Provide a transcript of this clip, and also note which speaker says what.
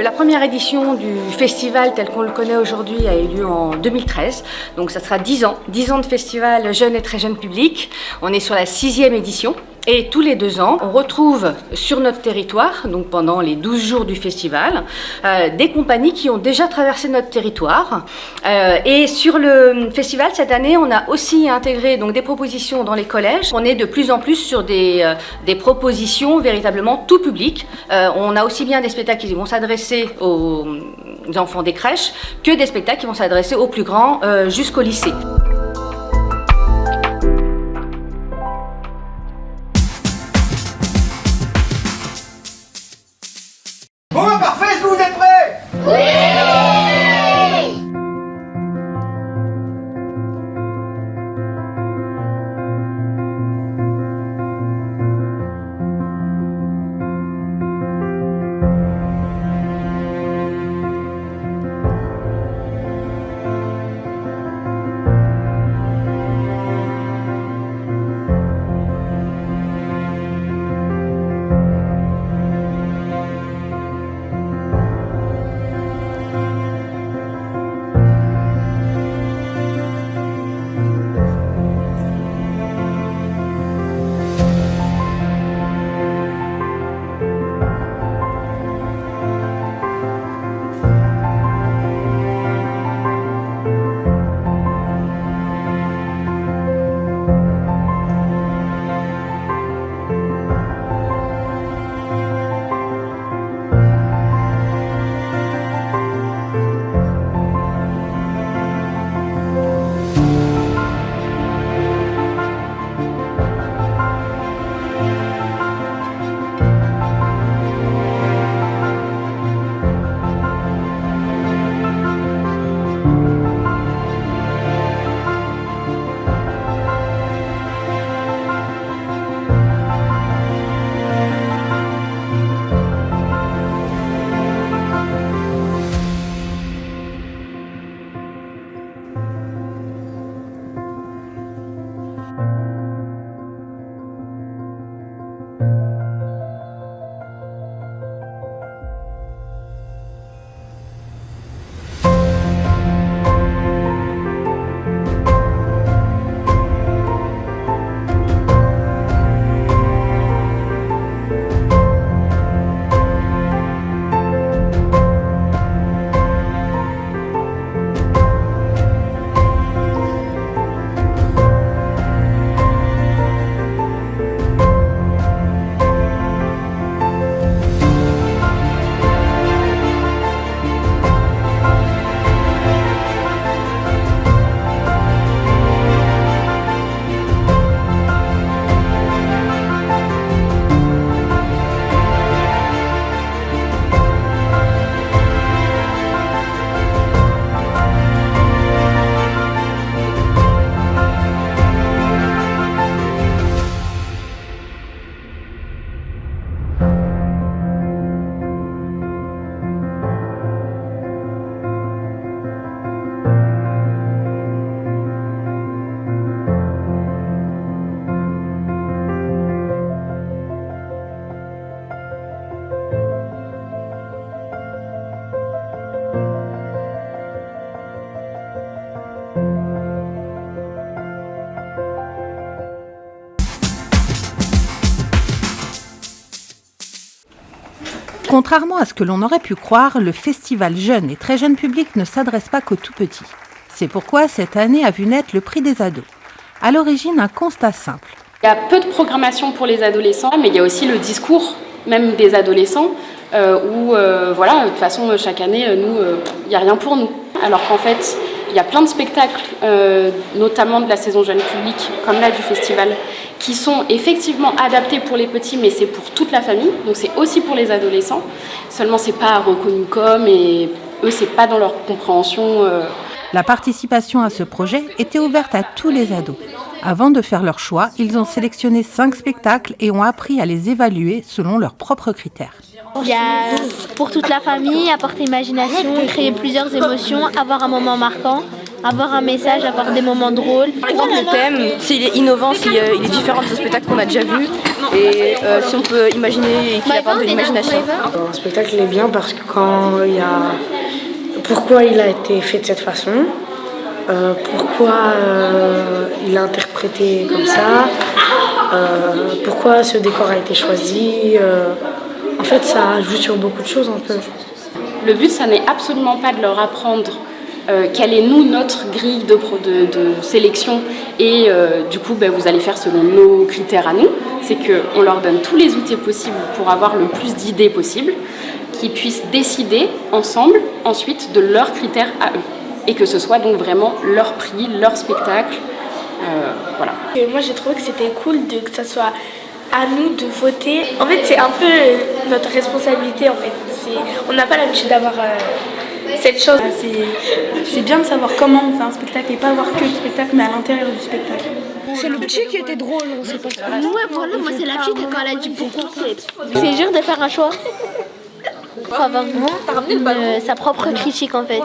Speaker 1: La première édition du festival tel qu'on le connaît aujourd'hui a eu lieu en 2013, donc ça sera 10 ans de festival jeune et très jeune public. On est sur la 6e édition. Et tous les 2 ans, on retrouve sur notre territoire, donc pendant les 12 jours du festival, des compagnies qui ont déjà traversé notre territoire. Et sur le festival, cette année, on a aussi intégré donc, des propositions dans les collèges. On est de plus en plus sur des propositions véritablement tout public. On a aussi bien des spectacles qui vont s'adresser aux enfants des crèches que des spectacles qui vont s'adresser aux plus grands jusqu'au lycée.
Speaker 2: Bon, parfait, est-ce que vous êtes prêts? Oui!
Speaker 3: Contrairement à ce que l'on aurait pu croire, le festival jeune et très jeune public ne s'adresse pas qu'aux tout petits. C'est pourquoi cette année a vu naître le prix des ados. À l'origine, un constat simple.
Speaker 4: Il y a peu de programmation pour les adolescents, mais il y a aussi le discours même des adolescents où, voilà, de toute façon, chaque année, nous, il n'y a rien pour nous. Alors qu'en fait, il y a plein de spectacles, notamment de la saison jeune public, comme là du festival, qui sont effectivement adaptés pour les petits, mais c'est pour toute la famille, donc c'est aussi pour les adolescents. Seulement, c'est pas reconnu comme, et eux, c'est pas dans leur compréhension.
Speaker 3: La participation à ce projet était ouverte à tous les ados. Avant de faire leur choix, ils ont sélectionné 5 spectacles et ont appris à les évaluer selon leurs propres critères.
Speaker 5: Il y a pour toute la famille, apporter imagination, créer plusieurs émotions, avoir un moment marquant, avoir un message, avoir des moments drôles.
Speaker 6: Par exemple, le thème, s'il est innovant, s'il est différent de ce spectacle qu'on a déjà vu, et si on peut imaginer et qu'il apporte de l'imagination.
Speaker 7: Un spectacle est bien parce que quand il y a pourquoi il a été fait de cette façon, pourquoi il a interprété comme ça, pourquoi ce décor a été choisi. En fait, ça joue sur beaucoup de choses un peu.
Speaker 4: Le but, ça n'est absolument pas de leur apprendre quelle est notre grille de sélection et du coup vous allez faire selon nos critères à nous. C'est qu'on leur donne tous les outils possibles pour avoir le plus d'idées possibles, qu'ils puissent décider ensemble ensuite de leurs critères à eux et que ce soit donc vraiment leur prix, leur spectacle. Voilà.
Speaker 8: Et moi j'ai trouvé que c'était cool que ça soit à nous de voter. En fait c'est un peu notre responsabilité en fait. On n'a pas l'habitude d'avoir cette chose.
Speaker 9: C'est bien de savoir comment on fait un spectacle et pas voir que le spectacle mais à l'intérieur du spectacle.
Speaker 8: C'est le petit qui était drôle, on sait pas.
Speaker 5: Ouais, voilà, moi c'est la fille quand elle a dit pourquoi. C'est dur de faire un choix. Pour avoir sa propre critique en fait.